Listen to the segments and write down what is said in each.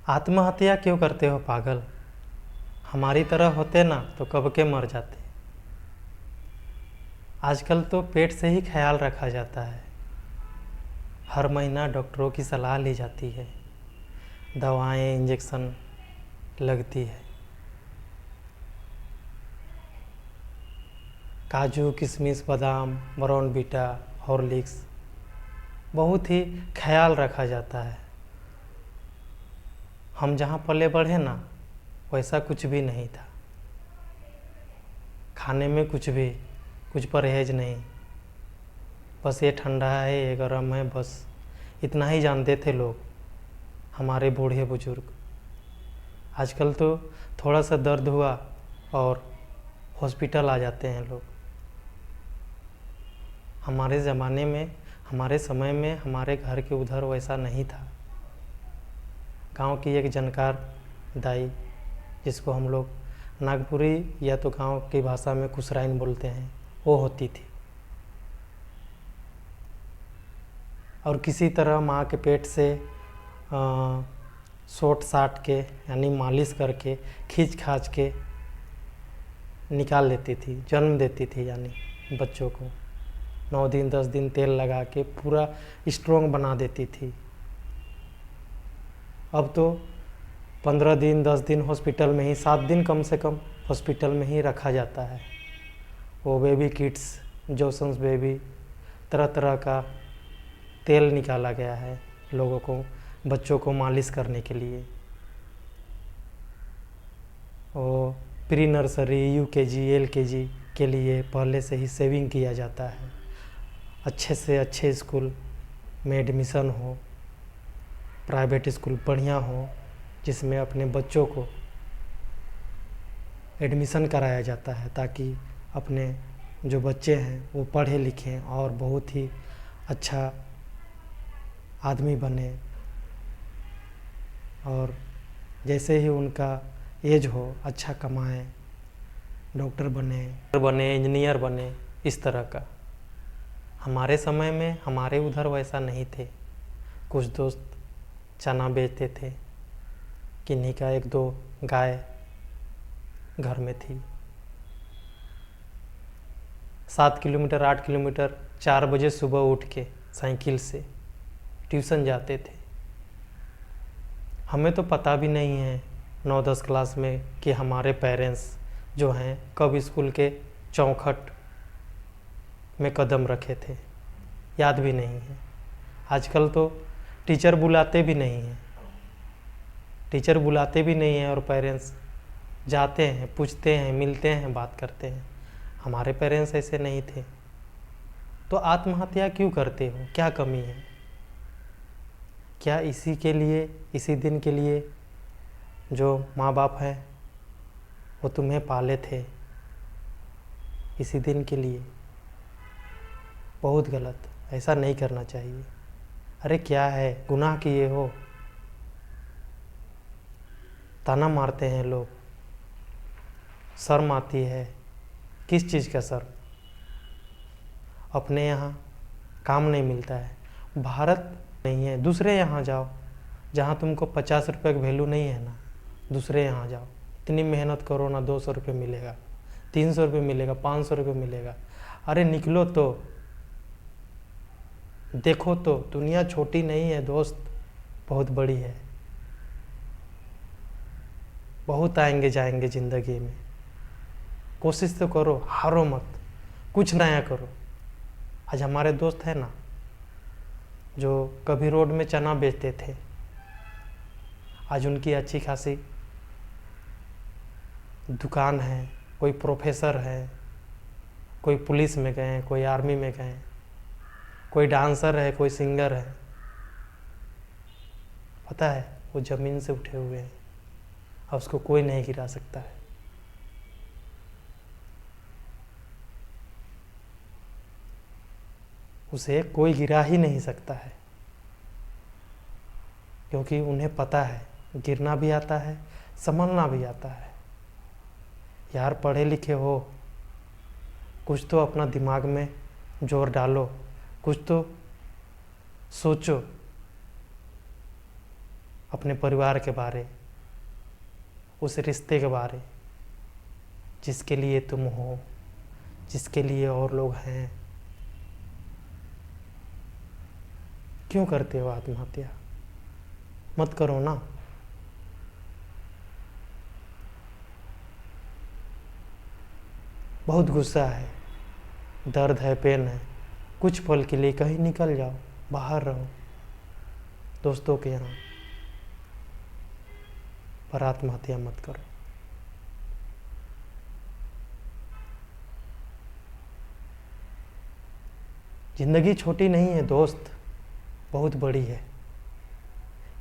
आत्महत्या क्यों करते हो पागल? हमारी तरह होते ना तो कब के मर जाते। आजकल तो पेट से ही ख्याल रखा जाता है। हर महीना डॉक्टरों की सलाह ली जाती है, दवाएं इंजेक्शन लगती है। काजू किशमिश बादाम बॉर्नवीटा हॉर्लिक्स बहुत ही ख्याल रखा जाता है। हम जहाँ पले बढ़े ना वैसा कुछ भी नहीं था। खाने में कुछ परहेज नहीं, बस ये ठंडा है ये गर्म है, बस इतना ही जानते थे लोग, हमारे बूढ़े बुजुर्ग। आजकल तो थोड़ा सा दर्द हुआ और हॉस्पिटल आ जाते हैं लोग। हमारे ज़माने में, हमारे समय में, हमारे घर के उधर वैसा नहीं था। गांव की एक जानकार दाई, जिसको हम लोग नागपुरी या तो गांव की भाषा में कुसराइन बोलते हैं, वो होती थी। और किसी तरह माँ के पेट से सोट साट के यानी मालिश करके खींच खाच के निकाल लेती थी, जन्म देती थी। यानी बच्चों को 9 दिन 10 दिन तेल लगा के पूरा स्ट्रॉन्ग बना देती थी। अब तो 15 दिन 10 दिन हॉस्पिटल में ही, 7 दिन कम से कम हॉस्पिटल में ही रखा जाता है। वो बेबी किड्स, जोसन्स बेबी, तरह तरह का तेल निकाला गया है लोगों को, बच्चों को मालिश करने के लिए। और प्री नर्सरी यूकेजी एलकेजी के लिए पहले से ही सेविंग किया जाता है। अच्छे से अच्छे स्कूल में एडमिशन हो, प्राइवेट स्कूल बढ़िया हो, जिसमें अपने बच्चों को एडमिशन कराया जाता है, ताकि अपने जो बच्चे हैं वो पढ़े लिखें और बहुत ही अच्छा आदमी बने। और जैसे ही उनका एज हो अच्छा कमाएं, डॉक्टर बने इंजीनियर बने, इस तरह का। हमारे समय में, हमारे उधर वैसा नहीं थे। कुछ दोस्त चना बेचते थे, किन्हीं का 1-2 गाय घर में थी। 7 किलोमीटर 8 किलोमीटर 4 बजे सुबह उठ के साइकिल से ट्यूशन जाते थे। हमें तो पता भी नहीं है 9-10 क्लास में कि हमारे पेरेंट्स जो हैं कब स्कूल के चौखट में कदम रखे थे, याद भी नहीं है। आजकल तो टीचर बुलाते भी नहीं हैं, और पेरेंट्स जाते हैं, पूछते हैं, मिलते हैं, बात करते हैं। हमारे पेरेंट्स ऐसे नहीं थे। तो आत्महत्या क्यों करते हो? क्या कमी है? क्या इसी के लिए, इसी दिन के लिए जो माँ बाप हैं वो तुम्हें पाले थे, इसी दिन के लिए? बहुत गलत, ऐसा नहीं करना चाहिए। अरे क्या है, गुनाह किए हो? ताना मारते हैं लोग, शर्म आती है। किस चीज़ का शर्म? अपने यहाँ काम नहीं मिलता है, भारत नहीं है, दूसरे यहाँ जाओ जहाँ तुमको 50 रुपये का वैल्यू नहीं है ना, दूसरे यहाँ जाओ। इतनी मेहनत करो ना, 200 रुपये मिलेगा, 300 रुपये मिलेगा, 500 रुपये मिलेगा। अरे निकलो तो, देखो तो, दुनिया छोटी नहीं है दोस्त, बहुत बड़ी है। बहुत आएंगे जाएंगे ज़िंदगी में, कोशिश तो करो, हारो मत, कुछ नया करो। आज हमारे दोस्त हैं ना जो कभी रोड में चना बेचते थे, आज उनकी अच्छी खासी दुकान है, कोई प्रोफेसर है, कोई पुलिस में गए, कोई आर्मी में गए, कोई डांसर है, कोई सिंगर है। पता है वो ज़मीन से उठे हुए हैं, और उसको कोई नहीं गिरा सकता है। उसे कोई गिरा ही नहीं सकता है, क्योंकि उन्हें पता है गिरना भी आता है, संभलना भी आता है। यार पढ़े लिखे हो, कुछ तो अपना दिमाग में जोर डालो, कुछ तो सोचो। अपने परिवार के बारे, उस रिश्ते के बारे जिसके लिए तुम हो, जिसके लिए और लोग हैं। क्यों करते हो आत्महत्या? मत करो ना। बहुत गुस्सा है, दर्द है, पेन है, कुछ पल के लिए कहीं निकल जाओ, बाहर रहो दोस्तों के यहाँ, पर आत्महत्या मत करो। जिंदगी छोटी नहीं है दोस्त, बहुत बड़ी है।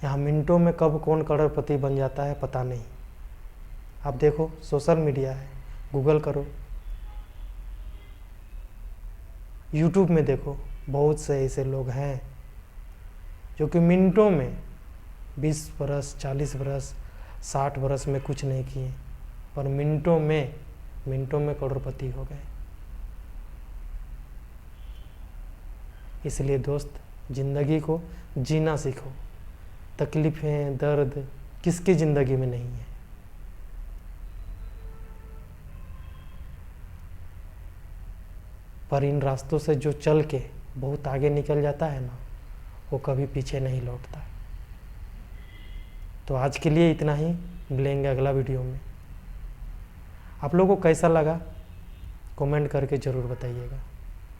यहाँ मिनटों में कब कौन करोड़पति बन जाता है पता नहीं। आप देखो, सोशल मीडिया है, गूगल करो, यूट्यूब में देखो, बहुत से ऐसे लोग हैं जो कि मिनटों में 20 बरस, 40 बरस, 60 बरस में कुछ नहीं किए, पर मिनटों में करोड़पति हो गए। इसलिए दोस्त, ज़िंदगी को जीना सीखो। तकलीफ़ें, दर्द किसकी ज़िंदगी में नहीं है। पर इन रास्तों से जो चल के बहुत आगे निकल जाता है ना, वो कभी पीछे नहीं लौटता। तो आज के लिए इतना ही, मिलेंगे अगला वीडियो में। आप लोगों को कैसा लगा कमेंट करके ज़रूर बताइएगा।